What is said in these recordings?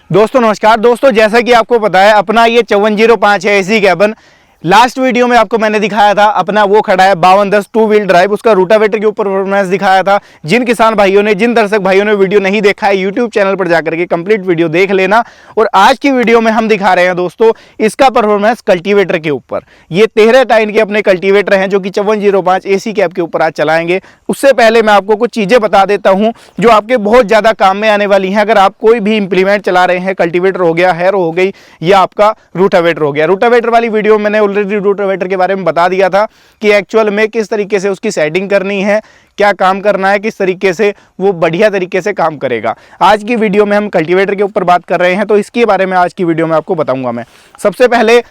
दोस्तों नमस्कार। दोस्तों जैसा कि आपको पता है अपना ये 5405 है एसी कैबन। लास्ट वीडियो में आपको मैंने दिखाया था अपना वो खड़ा है 5210 टू व्हील ड्राइव, उसका रूटावेटर के ऊपर परफॉर्मेंस दिखाया था। जिन किसान भाइयों ने, जिन दर्शक भाइयों ने वीडियो नहीं देखा है, यूट्यूब चैनल पर जाकर के कंप्लीट वीडियो देख लेना। और आज की वीडियो में हम दिखा रहे हैं दोस्तों इसका परफॉर्मेंस कल्टीवेटर के ऊपर। ये 13 टाइन के अपने कल्टीवेटर हैं जो कि 5405 एसी कैब के ऊपर आज चलाएंगे। उससे पहले मैं आपको कुछ चीजें बता देता हूं जो आपके बहुत ज्यादा काम में आने वाली हैं। अगर आप कोई भी इंप्लीमेंट चला रहे हैं, कल्टीवेटर हो गया, हैरो हो गई या आपका रूटावेटर हो गया। रूटावेटर वाली वीडियो मैंने ऑलरेडी रूटावेटर के बारे में बता दिया था कि एक्चुअल में किस तरीके से उसकी सेटिंग करनी है, क्या काम करना है, किस तरीके से वो बढ़िया तरीके से काम करेगा। आज की वीडियो में हम कल्टीवेटर के ऊपर बात कर रहे हैं, तो इसके बारे में आज की वीडियो में आपको बताऊंगा। मैं सबसे पहले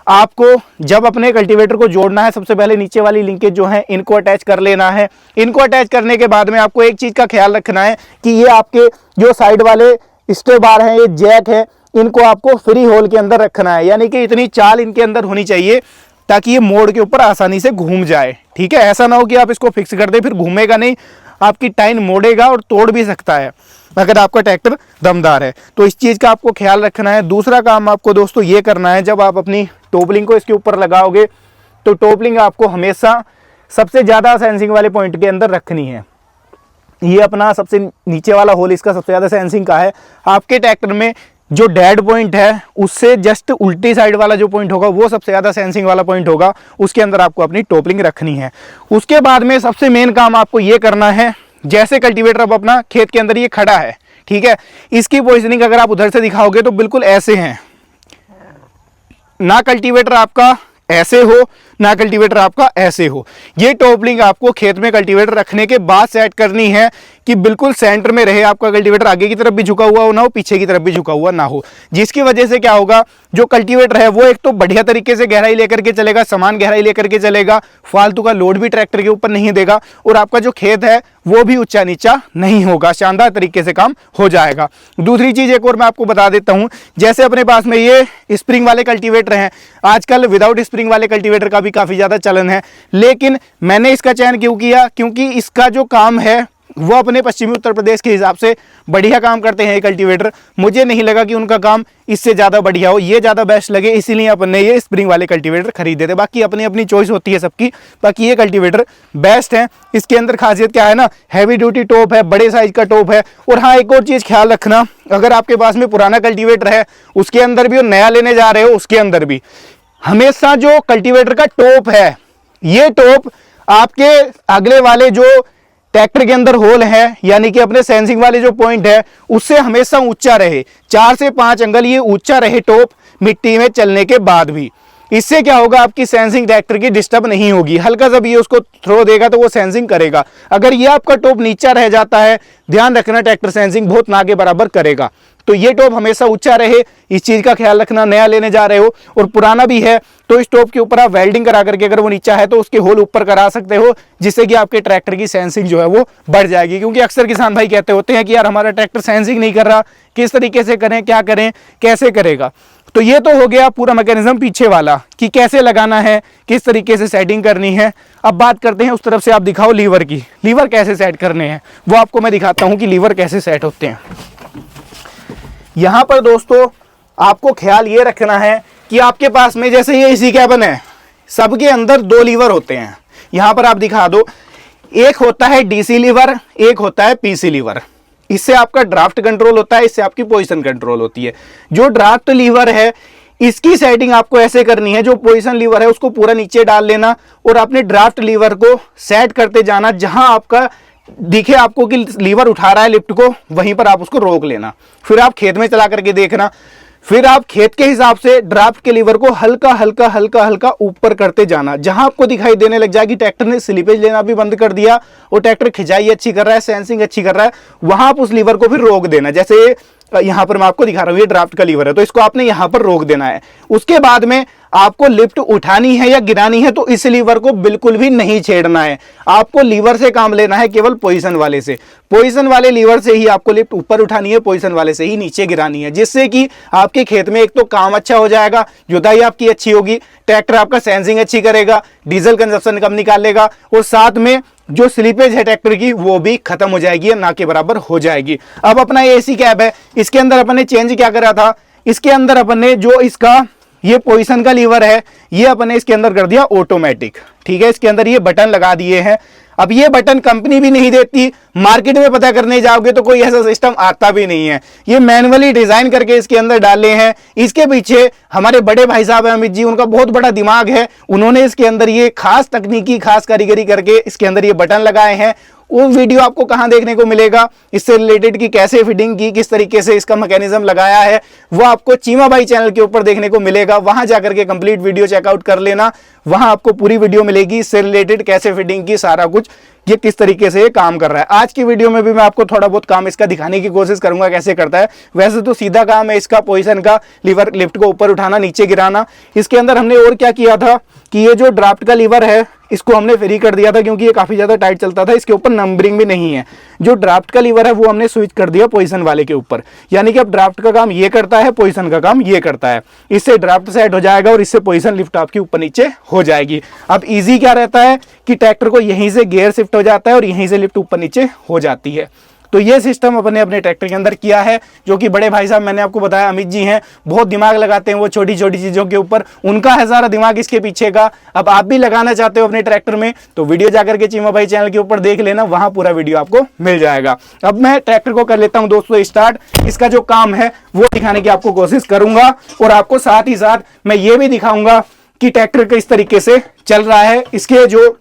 आपको जब अपने कल्टीवेटर को जोड़ना है, सबसे पहले नीचे वाली लिंकेज जो है इनको अटैच कर लेना है। इनको अटैच करने के बाद में आपको एक चीज का ख्याल रखना है कि ये आपके जो साइड वाले स्टे बार हैं, ये जैक है, इनको आपको फ्री होल के अंदर रखना है। यानी कि इतनी चाल इनके अंदर होनी चाहिए ताकि ये मोड़ के ऊपर आसानी से घूम जाए। ठीक है, ऐसा ना हो कि आप इसको फिक्स कर दे फिर घूमेगा नहीं, आपकी टाइन मोड़ेगा और तोड़ भी सकता है अगर आपका ट्रैक्टर दमदार है। तो इस चीज़ का आपको ख्याल रखना है। दूसरा काम आपको दोस्तों ये करना है, जब आप अपनी टोपलिंग को इसके ऊपर लगाओगे तो टोपलिंग आपको हमेशा सबसे ज़्यादा सेंसिंग वाले पॉइंट के अंदर रखनी है। ये अपना सबसे नीचे वाला होल इसका सबसे ज़्यादा सेंसिंग का है। आपके ट्रैक्टर में जो डेड पॉइंट है उससे जस्ट उल्टी साइड वाला जो पॉइंट होगा वो सबसे ज़्यादा सेंसिंग वाला पॉइंट होगा, उसके अंदर आपको अपनी टोपलिंग रखनी है। उसके बाद में सबसे मेन काम आपको ये करना है, जैसे कल्टीवेटर अब अपना खेत के अंदर ये खड़ा है, ठीक है, इसकी पोजीशनिंग अगर आप उधर से दिखाओगे तो बिल्कुल ऐसे हैं। ना कल्टीवेटर आपका ऐसे हो, ना कल्टीवेटर आपका ऐसे हो। ये टोपलिंग आपको खेत में कल्टीवेटर रखने के बाद सेट करनी है कि बिल्कुल सेंटर में रहे आपका कल्टीवेटर, आगे की तरफ भी झुका हुआ हो ना हो, पीछे की तरफ भी झुका हुआ ना हो। जिसकी वजह से क्या होगा, जो कल्टीवेटर है वो एक तो बढ़िया तरीके से गहराई लेकर के चलेगा, समान गहराई लेकर के चलेगा, फालतू का लोड भी ट्रैक्टर के ऊपर नहीं देगा और आपका जो खेत है वो भी ऊंचा नीचा नहीं होगा, शानदार तरीके से काम हो जाएगा। दूसरी चीज एक और मैं आपको बता देता हूं, जैसे अपने पास में ये स्प्रिंग वाले कल्टीवेटर हैं, आजकल विदाउट स्प्रिंग वाले कल्टीवेटर का भी काफी ज्यादा चलन है, लेकिन मैंने इसका चयन क्यों किया, क्योंकि इसका जो काम है वो अपने पश्चिमी उत्तर प्रदेश के हिसाब से बढ़िया काम करते हैं ये कल्टीवेटर। मुझे नहीं लगा कि उनका काम इससे ज़्यादा बढ़िया हो, ये ज़्यादा बेस्ट लगे, इसीलिए अपन ने ये स्प्रिंग वाले कल्टीवेटर खरीदे थे। बाकी अपनी अपनी चॉइस होती है सबकी, बाकी ये कल्टीवेटर बेस्ट है। इसके अंदर खासियत क्या है ना, हैवी ड्यूटी टॉप है, बड़े साइज का टॉप है। और हाँ, एक और चीज़ ख्याल रखना, अगर आपके पास में पुराना कल्टीवेटर है उसके अंदर भी और नया लेने जा रहे हो उसके अंदर भी, हमेशा जो कल्टीवेटर का टॉप है, ये टॉप आपके अगले वाले जो ट्रैक्टर के अंदर होल है, यानी कि अपने सेंसिंग वाले जो पॉइंट है उससे हमेशा ऊंचा रहे, 4 से 5 अंगल ये ऊंचा रहे टॉप मिट्टी में चलने के बाद भी। इससे क्या होगा, आपकी सेंसिंग ट्रैक्टर की डिस्टर्ब नहीं होगी। हल्का सा भी ये उसको थ्रो देगा तो वो सेंसिंग करेगा। अगर ये आपका टॉप नीचा रह जाता है, ध्यान रखना ट्रैक्टर सेंसिंग बहुत ना के बराबर करेगा। तो ये टॉप हमेशा ऊंचा रहे, इस चीज का ख्याल रखना। नया लेने जा रहे हो और पुराना भी है तो इस टॉप के ऊपर आप वेल्डिंग करा करके, अगर वो नीचा है तो उसके होल ऊपर करा सकते हो, जिससे कि आपके ट्रैक्टर की सेंसिंग जो है वो बढ़ जाएगी। क्योंकि अक्सर किसान भाई कहते होते हैं कि यार हमारा ट्रैक्टर सेंसिंग नहीं कर रहा, किस तरीके से करें, क्या करें, कैसे करेगा। तो ये तो हो गया पूरा मैकेनिज्म पीछे वाला कि कैसे लगाना है, किस तरीके से सेटिंग करनी है। अब बात करते हैं उस तरफ से, आप दिखाओ लीवर की, लीवर कैसे सेट करने हैं वो आपको मैं दिखाता हूं कि लीवर कैसे सेट होते हैं। यहां पर दोस्तों आपको ख्याल ये रखना है कि आपके पास में जैसे ये एसी कैबिन है, सबके अंदर 2 लीवर होते हैं। यहां पर आप दिखा दो, एक होता है डीसी लीवर, एक होता है पीसी लीवर। इससे आपका ड्राफ्ट कंट्रोल होता है, इससे आपकी पोजीशन कंट्रोल होती है। जो ड्राफ्ट लीवर है इसकी सेटिंग आपको ऐसे करनी है, जो पोजीशन लीवर है उसको पूरा नीचे डाल लेना और अपने ड्राफ्ट लीवर को सेट करते जाना। जहां आपका दिखे आपको कि लीवर उठा रहा है लिफ्ट को, वहीं पर आप उसको रोक लेना। फिर आप खेत में चला करके देखना, फिर आप खेत के हिसाब से ड्राफ्ट के लीवर को हल्का हल्का हल्का हल्का ऊपर करते जाना। जहां आपको दिखाई देने लग जाएगी ट्रैक्टर ने स्लिपेज लेना भी बंद कर दिया और ट्रैक्टर खिंचाई अच्छी कर रहा है, सेंसिंग अच्छी कर रहा है, वहां आप उस लीवर को फिर रोक देना। जैसे यहां पर मैं आपको दिखा रहा हूं, ये ड्राफ्ट का लीवर है तो इसको आपने यहां पर रोक देना है। उसके बाद में आपको लिफ्ट उठानी है या गिरानी है तो इस लीवर को बिल्कुल भी नहीं छेड़ना है। आपको लीवर से काम लेना है, केवल पोजीशन वाले से। पोजीशन वाले लीवर से ही आपको लिफ्ट ऊपर उठानी है, पोजीशन वाले से ही नीचे गिरानी है, जिससे कि आपके खेत में एक तो काम अच्छा हो जाएगा, जुताई आपकी अच्छी होगी, ट्रैक्टर आपका सेंसिंग अच्छी करेगा, डीजल कंजप्शन कम निकालेगा और साथ में जो स्लीपेज है ट्रैक्टर की वो भी खत्म हो जाएगी, ना के बराबर हो जाएगी। अब अपना एसी कैब है, इसके अंदर अपन ने चेंज क्या करा था, इसके अंदर अपन ने जो इसका ये पोजीशन का लीवर है ये अपन ने इसके अंदर कर दिया ऑटोमेटिक। ठीक है, इसके अंदर ये बटन लगा दिए हैं। अब ये बटन कंपनी भी नहीं देती, मार्केट में पता करने जाओगे तो कोई ऐसा सिस्टम आता भी नहीं है। ये मैनुअली डिजाइन करके इसके अंदर डाले हैं। इसके पीछे हमारे बड़े भाई साहब हैं अमित जी, उनका बहुत बड़ा दिमाग है। उन्होंने इसके अंदर ये खास तकनीकी खास कारीगरी करके इसके अंदर ये बटन लगाए हैं। वो वीडियो आपको कहां देखने को मिलेगा, इससे रिलेटेड की कैसे फिटिंग की, किस तरीके से इसका मैकेनिज्म लगाया है, वो आपको चीमा भाई चैनल के ऊपर देखने को मिलेगा। वहां जाकर के कंप्लीट वीडियो चेकआउट कर लेना, वहां आपको पूरी वीडियो मिलेगी इससे रिलेटेड कैसे फिटिंग की, सारा कुछ ये किस तरीके से ये काम कर रहा है। आज की वीडियो में भी मैं आपको थोड़ा बहुत काम इसका दिखाने की कोशिश करूंगा कैसे करता है। वैसे तो सीधा काम है इसका पोजीशन का, लीवर लिफ्ट को ऊपर उठाना नीचे गिराना। इसके अंदर हमने और क्या किया था कि ये जो ड्राफ्ट का लीवर है इसको हमने फ्री कर दिया था, क्योंकि ये काफी ज्यादा टाइट चलता था। इसके ऊपर नंबरिंग भी नहीं है। जो ड्राफ्ट का लीवर है वो हमने स्विच कर दिया पोजीशन वाले के ऊपर, यानी कि अब ड्राफ्ट का काम ये करता है, पोजीशन का काम ये करता है। इससे ड्राफ्ट सेट हो जाएगा और इससे पोजीशन लिफ्ट आपकी ऊपर नीचे हो जाएगी। अब इजी क्या रहता है कि ट्रैक्टर को यहीं से गियर शिफ्ट हो जाता है और यहीं से लिफ्ट ऊपर नीचे हो जाती है। तो ये सिस्टम अपने अपने ट्रैक्टर के अंदर किया है, जो कि बड़े भाई साहब मैंने आपको बताया अमित जी हैं, बहुत दिमाग लगाते हैं वो छोटी छोटी चीजों के ऊपर, उनका है सारा दिमाग इसके पीछे का। अब आप भी लगाना चाहते हो अपने ट्रैक्टर में तो वीडियो जाकर के चीमा भाई चैनल के ऊपर देख लेना, वहां पूरा वीडियो आपको मिल जाएगा। अब मैं ट्रैक्टर को कर लेता हूं दोस्तों स्टार्ट। इसका जो काम है वो दिखाने की आपको कोशिश करूंगा और आपको साथ ही साथ मैं ये भी दिखाऊंगा कि ट्रैक्टर किस तरीके से चल रहा है। इसके जो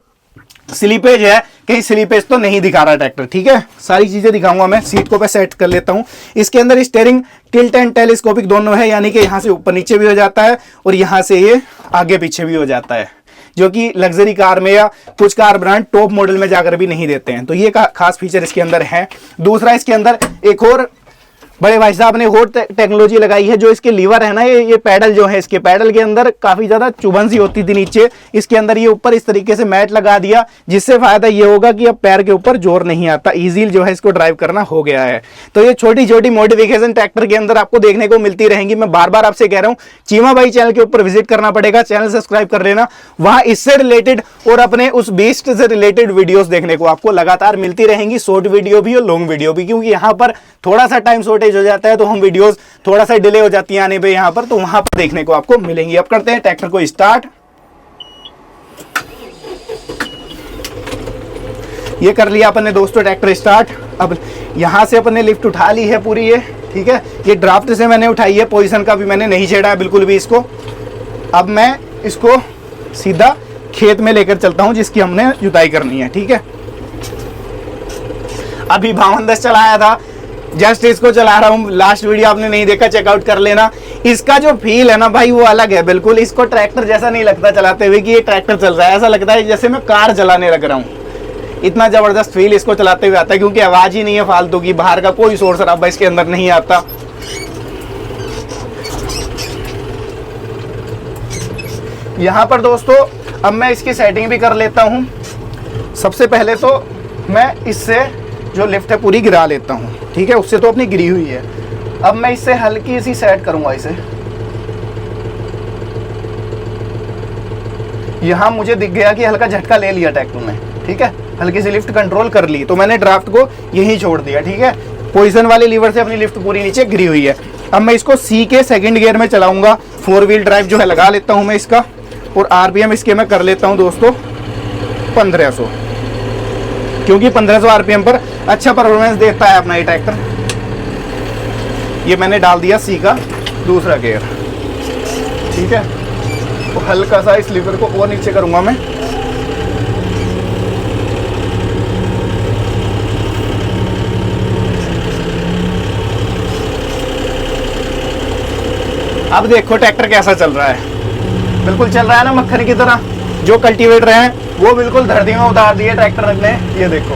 स्लीपेज है, कहीं स्लीपेज तो नहीं दिखा रहा ट्रैक्टर। ठीक है, सारी चीजें दिखाऊंगा मैं। सीट को पे सेट कर लेता हूं। इसके अंदर स्टीयरिंग टिल्ट एंड टेलीस्कोपिक दोनों है, यानी कि यहां से ऊपर नीचे भी हो जाता है और यहां से ये आगे पीछे भी हो जाता है, जो कि लग्जरी कार में या कुछ कार ब्रांड टॉप मॉडल में जाकर भी नहीं देते हैं। तो ये खास फीचर इसके अंदर है। दूसरा, इसके अंदर एक और बड़े भाई साहब ने और टेक्नोलॉजी लगाई है। जो इसके लीवर है ना, ये पैडल जो है, इसके पैडल के अंदर काफी ज्यादा चुभन सी होती थी नीचे, इसके अंदर ये ऊपर इस तरीके से मैट लगा दिया, जिससे फायदा ये होगा कि अब पैर के ऊपर जोर नहीं आता, इजीली जो है इसको ड्राइव करना हो गया है। तो ये छोटी छोटी मॉडिफिकेशन ट्रैक्टर के अंदर आपको देखने को मिलती रहेंगी। मैं बार बार आपसे कह रहा हूँ, चीमा भाई चैनल के ऊपर विजिट करना पड़ेगा, चैनल सब्सक्राइब कर लेना, वहां इससे रिलेटेड और अपने उस बीस्ट से रिलेटेड वीडियोस देखने को आपको लगातार मिलती रहेंगी, शॉर्ट वीडियो भी और लॉन्ग वीडियो भी, क्योंकि यहाँ पर थोड़ा सा टाइम शॉर्टेज हो जाता है तो हम वीडियोस थोड़ा सा डिले हो जाती है आने पे यहाँ पर, तो वहां पर देखने को आपको मिलेंगी। अब करते हैं ट्रैक्टर को स्टार्ट। ये कर लिया अपन ने दोस्तों ट्रैक्टर स्टार्ट। अब यहां से अपन ने लिफ्ट उठा ली है पूरी ये। ठीक है, ये ड्राफ्ट से मैंने उठाई है, पोजीशन का भी मैंने नहीं छेड़ा है बिल्कुल भी इसको। अब मैं इसको सीधा खेत में लेकर चलता हूं जिसकी हमने जुताई करनी है। ठीक है, अभी 5210 चलाया था, जस्ट इसको चला रहा हूं। लास्ट वीडियो आपने नहीं देखा, चेकआउट कर लेना। इसका जो फील है ना भाई वो अलग है बिल्कुल। इसको ट्रैक्टर जैसा नहीं लगता चलाते हुए कि ये ट्रैक्टर चल रहा है, ऐसा लगता है जैसे मैं कार चलाने लग रहा हूं। इतना जबरदस्त फील इसको चलाते हुए आता है, क्योंकि आवाज ही नहीं है फालतू की, बाहर का कोई शोर शराबा इसके अंदर नहीं आता। यहां पर दोस्तों अब मैं इसकी सेटिंग भी कर लेता हूं। सबसे पहले तो मैं इससे जो लिफ्ट है पूरी गिरा लेता हूं। ठीक है, उससे तो अपनी गिरी हुई है। अब मैं इससे हल्की सी सेट करूंगा इसे। यहां मुझे दिख गया कि हल्का झटका ले लिया ट्रैक्टर ने। ठीक है, हल्की सी लिफ्ट कंट्रोल कर ली, तो मैंने ड्राफ्ट को यहीं छोड़ दिया। ठीक है, पोजीशन वाले लीवर से अपनी लिफ्ट पूरी नीचे गिरी हुई है। अब मैं इसको सी के सेकंड गियर में चलाऊंगा। 4 व्हील ड्राइव जो है लगा लेता हूं मैं इसका, और आरपीएम इसके मैं कर लेता हूं दोस्तों 1500, क्योंकि 1500 आरपीएम पर अच्छा परफॉर्मेंस देता है अपना ये ट्रैक्टर। ये मैंने डाल दिया सी का दूसरा गियर। ठीक है, तो हल्का सा इस लीवर को और नीचे करूंगा मैं। अब देखो ट्रैक्टर कैसा चल रहा है, बिल्कुल चल रहा है ना मक्खन की तरह। जो कल्टीवेटर हैं वो बिल्कुल धरती में उतार दिए ट्रैक्टर ने, ये देखो।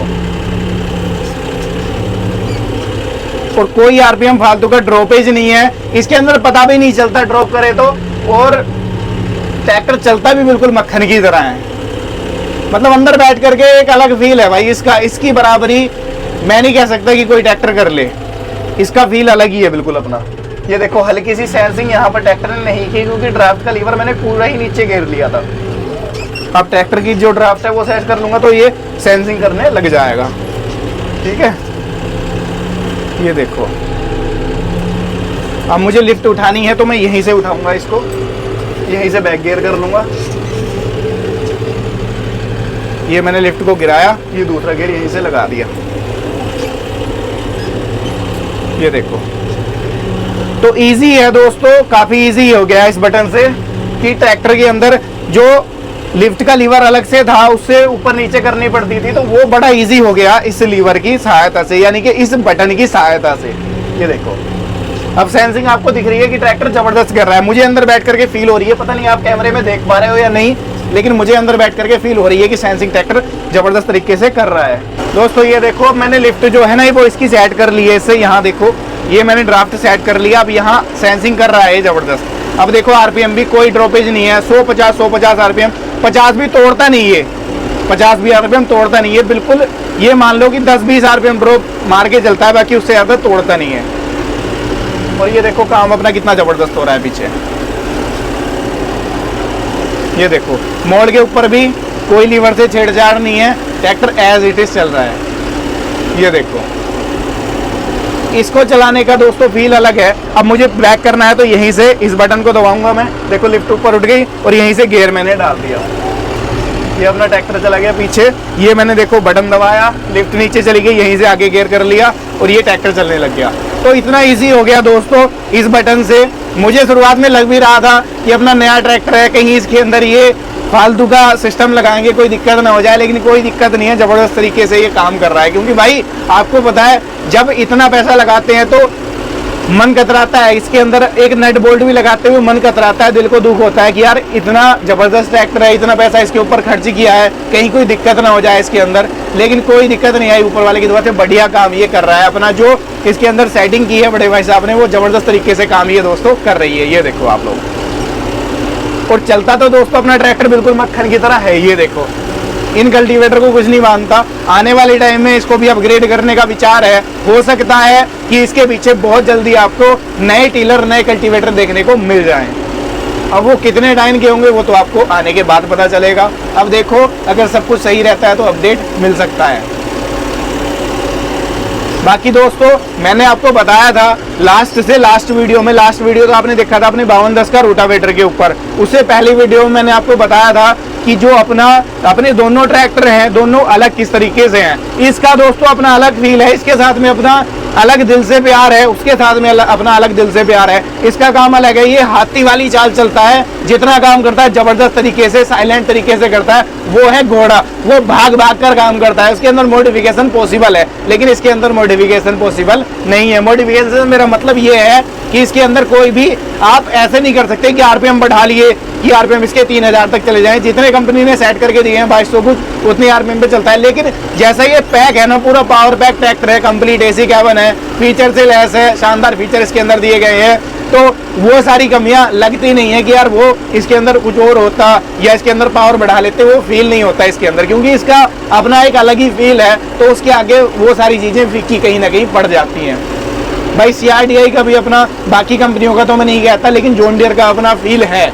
और कोई आरपीएम फालतू का ड्रॉपेज नहीं है इसके अंदर, पता भी नहीं चलता ड्रॉप करे तो, और ट्रैक्टर चलता भी बिल्कुल मक्खन की तरह है। मतलब अंदर बैठ करके एक अलग फील है भाई इसका। इसकी बराबरी मैं नहीं कह सकता कि कोई ट्रैक्टर कर ले, इसका फील अलग ही है बिल्कुल अपना। ये देखो हल्की सी सेंसिंग यहाँ पर ट्रैक्टर ने नहीं की, क्योंकि ड्राफ्ट का लीवर मैंने पूरा ही नीचे घेर लिया था। अब ट्रैक्टर की जो ड्राफ्ट है वो सेट कर लूँगा तो ये सेंसिंग करने लग जाएगा। ठीक है, ये देखो। अब मुझे लिफ्ट उठानी है तो मैं यहीं से उठाऊंगा इसको, यहीं से बैक गियर कर लूँगा। ये मैंने लिफ्ट को गिराया, ये दूसरा गियर यहीं से लगा दिया। ये देखो, तो इजी है दोस्तों, काफ़ी इजी हो गया इस बटन से कि ट्रैक्टर के अंदर जो लिफ्ट का लीवर अलग से था उससे ऊपर नीचे करनी पड़ती थी, तो वो बड़ा इजी हो गया इस लीवर की सहायता से, यानी कि इस बटन की सहायता से। ये देखो, अब सेंसिंग आपको दिख रही है कि ट्रैक्टर जबरदस्त कर रहा है। मुझे अंदर बैठ करके फील हो रही है, पता नहीं आप कैमरे में देख पा रहे हो या नहीं, लेकिन मुझे अंदर बैठ करके फील हो रही है कि सेंसिंग ट्रैक्टर जबरदस्त तरीके से कर रहा है। दोस्तों ये देखो, मैंने लिफ्ट जो है ना वो इसकी सेट कर ली है इससे। यहाँ देखो, ये मैंने ड्राफ्ट सेट कर लिया। अब यहाँ सेंसिंग कर रहा है जबरदस्त। अब देखो आरपीएम भी कोई ड्रॉपेज नहीं है, 150 आरपीएम, 50 भी तोड़ता नहीं है, 50 भी आरपीएम तोड़ता नहीं है बिल्कुल। ये मान लो कि 10-20 आरपीएम ड्रॉप मार के चलता है, बाकी उससे ज़्यादा तोड़ता नहीं है। और ये देखो काम अपना कितना जबरदस्त हो रहा है पीछे। ये देखो, मोड़ के ऊपर भी कोई लीवर से छेड़छाड़ नहीं है, ट्रैक्टर एज इट इज चल रहा है। ये देखो, इसको चलाने का दोस्तों फील अलग है। अब मुझे ब्रेक करना है तो यहीं से इस बटन को दबाऊंगा मैं। देखो लिफ्ट ऊपर उठ गई और यहीं से गियर मैंने डाल दिया, ये अपना ट्रैक्टर चला गया पीछे। ये मैंने देखो बटन दबाया, लिफ्ट नीचे चली गई, यहीं से आगे गियर कर लिया और ये ट्रैक्टर चलने लग गया। तो इतना इजी हो गया दोस्तों इस बटन से। मुझे शुरुआत में लग भी रहा था कि अपना नया ट्रैक्टर है, कहीं इसके अंदर ये फालतू का सिस्टम लगाएंगे कोई दिक्कत ना हो जाए, लेकिन कोई दिक्कत नहीं है, ज़बरदस्त तरीके से ये काम कर रहा है। क्योंकि भाई आपको पता है जब इतना पैसा लगाते हैं तो मन कतराता है, इसके अंदर एक नट बोल्ट भी लगाते हुए मन कतराता है, दिल को दुख होता है कि यार इतना ज़बरदस्त ट्रैक्टर है, इतना पैसा इसके ऊपर खर्च किया है, कहीं कोई दिक्कत ना हो जाए इसके अंदर। लेकिन कोई दिक्कत नहीं आई, ऊपर वाले की दुआ से बढ़िया काम ये कर रहा है। अपना जो इसके अंदर सेटिंग की है बड़े भाई साहब ने, वो ज़बरदस्त तरीके से काम ये दोस्तों कर रही है। ये देखो आप लोग, और चलता तो दोस्तों अपना ट्रैक्टर बिल्कुल मक्खन की तरह है। ये देखो, इन कल्टीवेटर को कुछ नहीं मानता। आने वाले टाइम में इसको भी अपग्रेड करने का विचार है। हो सकता है कि इसके पीछे बहुत जल्दी आपको नए टीलर, नए कल्टीवेटर देखने को मिल जाएं। अब वो कितने टाइम के होंगे वो तो आपको आने के बाद पता चलेगा। अब देखो, अगर सब कुछ सही रहता है तो अपडेट मिल सकता है। बाकी दोस्तों मैंने आपको बताया था लास्ट वीडियो तो आपने देखा था अपने 5210 का रोटावेटर के ऊपर। उससे पहली वीडियो में मैंने आपको बताया था कि जो अपने दोनों ट्रैक्टर हैं, दोनों अलग किस तरीके से हैं। इसका दोस्तों अपना अलग फील है, इसके साथ में अपना अलग दिल से प्यार है, उसके साथ में अपना अलग दिल से प्यार है। इसका काम अलग है, ये हाथी वाली चाल चलता है, जितना काम करता है जबरदस्त तरीके से, साइलेंट तरीके से करता है। वो है घोड़ा, वो भाग भाग कर काम करता है। उसके अंदर मॉडिफिकेशन पॉसिबल है, लेकिन इसके अंदर मॉडिफिकेशन पॉसिबल नहीं है। मॉडिफिकेशन से मेरा मतलब ये है कि इसके अंदर कोई भी आप ऐसे नहीं कर सकते कि आरपीएम बढ़ा लिए कि आरपीएम इसके 3000 तक चले जाएं। जितने कंपनी ने सेट करके दिए हैं 2200 कुछ, उतनी आरपीएम पे चलता है। लेकिन जैसा ये पैक है ना, पूरा पावर पैक ट्रैक्टर है, कंप्लीट एसी कैबिन है, फीचर से लैस है, शानदार फीचर इसके अंदर दिए गए हैं, तो वो सारी कमियां लगती नहीं है कि यार वो इसके अंदर कुछ और होता या इसके अंदर पावर बढ़ा लेते, वो फील नहीं होता इसके अंदर, क्योंकि इसका अपना एक अलग ही फील है। तो उसके आगे वो सारी चीजें फीकी कहीं ना कहीं पड़ जाती हैं। भाई CRDI का भी अपना, बाकी कंपनियों का तो मैं नहीं कहता, लेकिन जॉन डियर का अपना फील है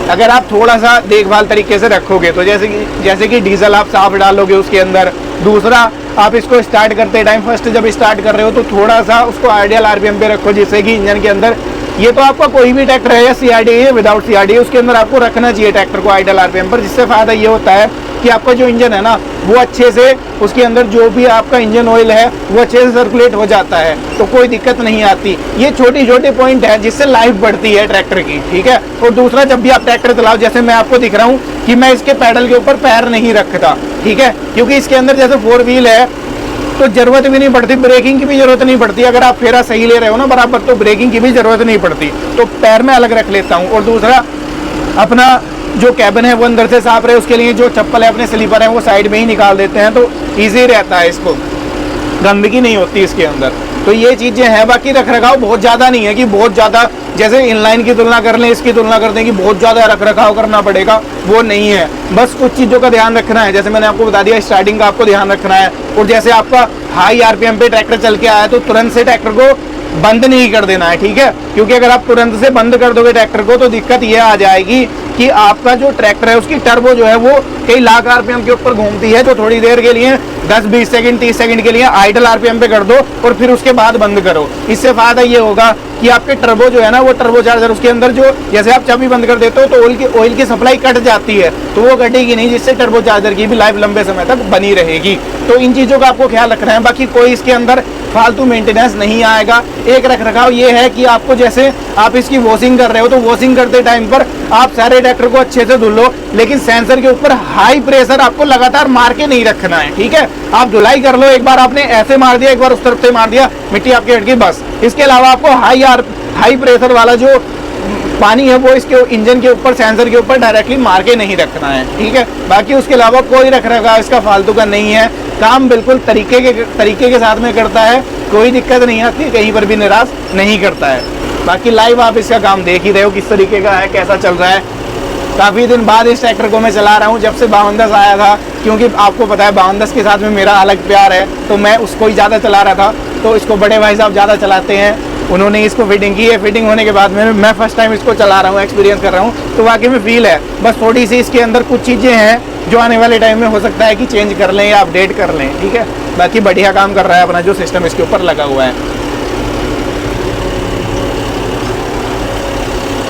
अगर आप थोड़ा सा देखभाल तरीके से रखोगे तो। जैसे कि डीजल आप साफ डालोगे उसके अंदर। दूसरा, आप इसको स्टार्ट करते टाइम फर्स्ट जब स्टार्ट कर रहे हो तो थोड़ा सा उसको आइडियल आरपीएम पे रखो, जिससे कि इंजन के अंदर, ये तो आपका कोई भी ट्रैक्टर है या CRDI है विदाउट CRDI, उसके अंदर आपको रखना चाहिए ट्रैक्टर को आइडियल आरपीएम पर। जिससे फायदा ये होता है कि आपका जो इंजन है ना वो अच्छे से, उसके अंदर जो भी आपका इंजन ऑयल है वो अच्छे से सर्कुलेट हो जाता है, तो कोई दिक्कत नहीं आती। ये छोटी छोटी पॉइंट है जिससे लाइफ बढ़ती है ट्रैक्टर की, ठीक है। और दूसरा, जब भी आप ट्रैक्टर चलाओ, जैसे मैं आपको दिख रहा हूँ कि मैं इसके पैडल के ऊपर पैर नहीं रखता, ठीक है, क्योंकि इसके अंदर जैसे 4 व्हील है तो जरूरत भी नहीं पड़ती, ब्रेकिंग की भी जरूरत नहीं पड़ती। अगर आप फेरा सही ले रहे हो ना बराबर, तो ब्रेकिंग की भी जरूरत नहीं पड़ती, तो पैर में अलग रख लेता हूँ। और दूसरा, अपना जो कैबिन है वो अंदर से साफ रहे, उसके लिए जो चप्पल है, अपने स्लीपर है, वो साइड में ही निकाल देते हैं, तो ईजी रहता है, इसको गंदगी नहीं होती इसके अंदर। तो ये चीज़ें हैं। बाकी रख रखाव बहुत ज़्यादा नहीं है कि बहुत ज़्यादा, जैसे इनलाइन की तुलना कर लें, इसकी तुलना कर दें कि बहुत ज़्यादा रख रखाव करना पड़ेगा, वो नहीं है। बस कुछ चीज़ों का ध्यान रखना है, जैसे मैंने आपको बता दिया, स्टार्टिंग का आपको ध्यान रखना है। और जैसे आपका हाई आरपीएम पे ट्रैक्टर चल के आया तो तुरंत से ट्रैक्टर को बंद नहीं कर देना है, ठीक है। क्योंकि अगर आप तुरंत से बंद कर दोगे ट्रैक्टर को तो दिक्कत ये आ जाएगी कि आपका जो ट्रैक्टर है उसकी टर्बो जो है वो कई लाख आरपीएम के ऊपर घूमती है, तो थोड़ी देर के लिए 10-20 सेकंड 30 सेकंड के लिए आइडल आरपीएम पे कर दो और फिर उसके बाद बंद करो। इससे फायदा ये होगा कि आपके टर्बो जो है ना, वो टर्बो चार्जर उसके अंदर जो, जैसे आप चाबी बंद कर देते हो तो ऑयल की सप्लाई कट जाती है, तो वो कटेगी नहीं, जिससे टर्बो चार्जर की भी लाइफ लंबे समय तक बनी रहेगी। तो इन चीज़ों का आपको ख्याल रखना है। बाकी कोई इसके अंदर फालतू मेंटेनेंस नहीं आएगा। एक रख रखाव ये है कि आपको, जैसे आप इसकी वॉशिंग कर रहे हो तो वॉशिंग करते टाइम पर आप सारे ट्रैक्टर को अच्छे से धुल लो, लेकिन सेंसर के ऊपर हाई प्रेशर आपको लगातार मार के नहीं रखना है, ठीक है। आप धुलाई कर लो, एक बार आपने ऐसे मार दिया, एक बार उस तरफ से मार दिया, मिट्टी आपकी हट गई, बस। इसके अलावा आपको हाई प्रेशर वाला जो पानी है वो इसके इंजन के ऊपर, सेंसर के ऊपर डायरेक्टली मार के नहीं रखना है, ठीक है। बाकी उसके अलावा कोई रख रखाव इसका फालतू का नहीं है, काम बिल्कुल तरीके के साथ में करता है, कोई दिक्कत नहीं आती, कहीं पर भी निराश नहीं करता है। बाकी लाइव आप इसका काम देख ही रहे हो किस तरीके का है, कैसा चल रहा है। काफ़ी दिन बाद इस ट्रैक्टर को मैं चला रहा हूँ, जब से 5210 आया था, क्योंकि आपको पता है 5210 के साथ में मेरा अलग प्यार है, तो मैं उसको ही ज़्यादा चला रहा था। तो इसको बड़े भाई साहब ज़्यादा चलाते हैं, उन्होंने इसको फिटिंग की है। फिटिंग होने के बाद में मैं फर्स्ट टाइम इसको चला रहा हूँ, एक्सपीरियंस कर रहा हूँ, तो वाकई में फील है। बस थोड़ी सी इसके अंदर कुछ चीज़ें हैं जो आने वाले टाइम में हो सकता है कि चेंज कर लें या अपडेट कर लें, ठीक है। बाकी बढ़िया काम कर रहा है अपना जो सिस्टम इसके ऊपर लगा हुआ है।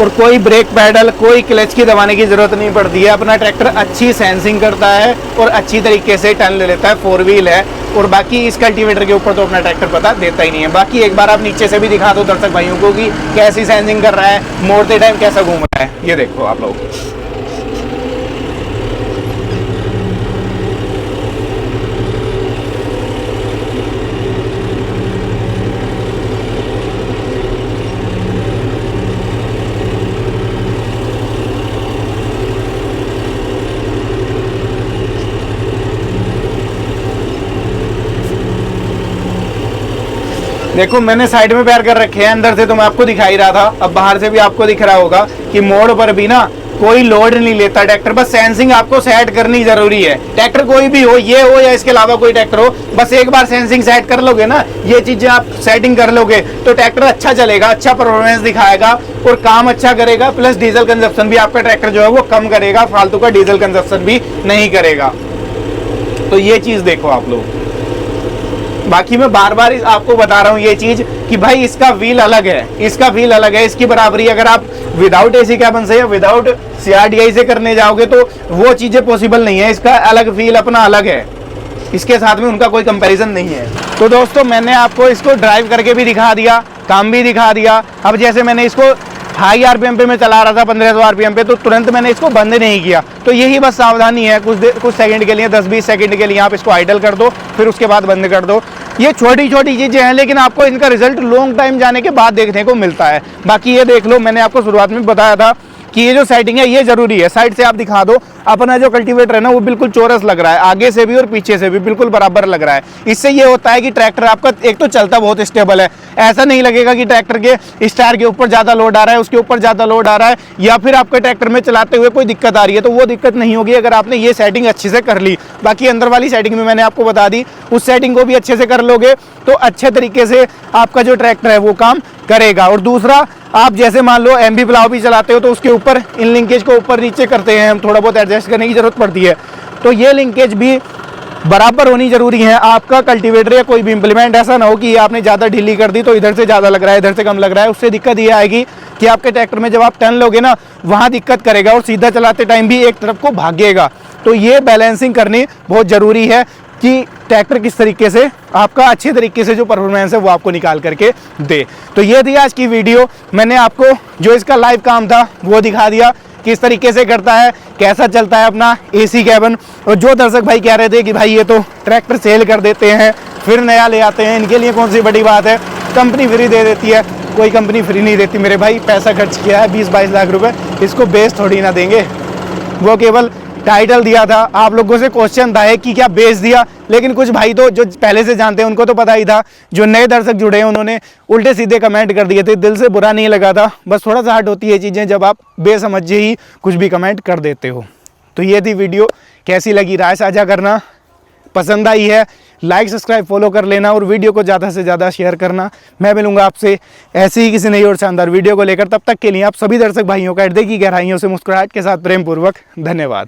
और कोई ब्रेक पैडल, कोई क्लच की दबाने की जरूरत नहीं पड़ती है। अपना ट्रैक्टर अच्छी सेंसिंग करता है और अच्छी तरीके से टर्न ले लेता है, 4 व्हील है। और बाकी इस कल्टीवेटर के ऊपर तो अपना ट्रैक्टर पता देता ही नहीं है। बाकी एक बार आप नीचे से भी दिखा दो दर्शक भाइयों को कि कैसी सेंसिंग कर रहा है, मोड़ते टाइम कैसा घूम रहा है, ये देखो आप लोग। देखो मैंने साइड में पैर कर रखे हैं, अंदर से तो मैं आपको दिखा ही रहा था, अब बाहर से भी आपको दिख रहा होगा कि मोड़ पर भी ना कोई लोड नहीं लेता ट्रैक्टर। बस सेंसिंग आपको सेट करनी जरूरी है। ट्रैक्टर कोई भी हो, ये हो या इसके अलावा कोई ट्रैक्टर हो, बस एक बार सेंसिंग सेट कर लोगे ना, ये चीजें आप सेटिंग कर लोगे तो ट्रैक्टर अच्छा चलेगा, अच्छा परफॉर्मेंस दिखाएगा और काम अच्छा करेगा। प्लस डीजल कंजप्शन भी आपका ट्रैक्टर जो है वो कम करेगा, फालतू का डीजल कंजप्शन भी नहीं करेगा। तो ये चीज देखो आप लोग। बाकी मैं बार बार आपको बता रहा हूँ ये चीज कि भाई इसका व्हील अलग है, इसका व्हील अलग है। इसकी बराबरी अगर आप विदाउट एसी कैबिन से या विदाउट CRDI से करने जाओगे तो वो चीजें पॉसिबल नहीं है। इसका अलग व्हील अपना अलग है, इसके साथ में उनका कोई कंपैरिजन नहीं है। तो दोस्तों मैंने आपको इसको ड्राइव करके भी दिखा दिया, काम भी दिखा दिया। अब जैसे मैंने इसको हाई आरपीएम पे मैं चला रहा था 1500 आरपीएम पे, तो तुरंत मैंने इसको बंद नहीं किया। तो यही बस सावधानी है, कुछ सेकंड के लिए, 10-20 सेकंड के लिए आप इसको आइडल कर दो, फिर उसके बाद बंद कर दो। ये छोटी छोटी चीजें हैं, लेकिन आपको इनका रिजल्ट लॉन्ग टाइम जाने के बाद देखने को मिलता है। बाकी ये देख लो, मैंने आपको शुरुआत में बताया था कि ये जो सेटिंग है ये जरूरी है। साइड से आप दिखा दो, अपना जो कल्टीवेटर है ना वो बिल्कुल चौरस लग रहा है, आगे से भी और पीछे से भी बिल्कुल बराबर लग रहा है। इससे ये होता है कि ट्रैक्टर आपका एक तो चलता बहुत स्टेबल है, ऐसा नहीं लगेगा कि ट्रैक्टर के स्टार के ऊपर ज़्यादा लोड आ रहा है, उसके ऊपर ज़्यादा लोड आ रहा है, या फिर आपके ट्रैक्टर में चलाते हुए कोई दिक्कत आ रही है। तो वो दिक्कत नहीं होगी अगर आपने ये सेटिंग अच्छे से कर ली। बाकी अंदर वाली सेटिंग में मैंने आपको बता दी, उस सेटिंग को भी अच्छे से कर लोगे तो अच्छे तरीके से आपका जो ट्रैक्टर है वो काम करेगा। और दूसरा, आप जैसे मान लो MB प्लाव भी चलाते हो तो उसके ऊपर इन लिंकेज को ऊपर नीचे करते हैं हम, थोड़ा बहुत एडजस्ट करने की जरूरत पड़ती है, तो ये लिंकेज भी बराबर होनी जरूरी है। आपका कल्टीवेटर या कोई भी इंप्लीमेंट ऐसा ना हो कि आपने ज़्यादा ढीली कर दी तो इधर से ज़्यादा लग रहा है, इधर से कम लग रहा है। उससे दिक्कत ये आएगी कि आपके ट्रैक्टर में जब आप टर्न लोगे ना वहाँ दिक्कत करेगा और सीधा चलाते टाइम भी एक तरफ को भागेगा। तो ये बैलेंसिंग करनी बहुत ज़रूरी है कि ट्रैक्टर किस तरीके से आपका अच्छे तरीके से जो परफॉर्मेंस है वो आपको निकाल करके दे। तो ये थी आज की वीडियो, मैंने आपको जो इसका लाइव काम था वो दिखा दिया, किस तरीके से करता है, कैसा चलता है अपना AC कैबिन। और जो दर्शक भाई कह रहे थे कि भाई ये तो ट्रैक्टर सेल कर देते हैं फिर नया ले आते हैं, इनके लिए कौन सी बड़ी बात है, कंपनी फ्री दे देती है। कोई कंपनी फ्री नहीं देती मेरे भाई, पैसा खर्च किया है 20-22 लाख रुपए, इसको बेच थोड़ी ना देंगे। वो केवल टाइटल दिया था, आप लोगों से क्वेश्चन था कि क्या बेच दिया, लेकिन कुछ भाई तो जो पहले से जानते हैं उनको तो पता ही था। जो नए दर्शक जुड़े हैं उन्होंने उल्टे सीधे कमेंट कर दिए थे, दिल से बुरा नहीं लगा था, बस थोड़ा सा हर्ट होती है चीज़ें जब आप बेसमझे ही कुछ भी कमेंट कर देते हो। तो ये थी वीडियो, कैसी लगी राय साझा करना, पसंद आई है लाइक सब्सक्राइब फॉलो कर लेना और वीडियो को ज़्यादा से ज़्यादा शेयर करना। मैं मिलूंगा आपसे ऐसे ही किसी नई और शानदार वीडियो को लेकर। तब तक के लिए आप सभी दर्शक भाइयों का हृदय की गहराइयों से मुस्कुराहट के साथ प्रेम पूर्वक धन्यवाद।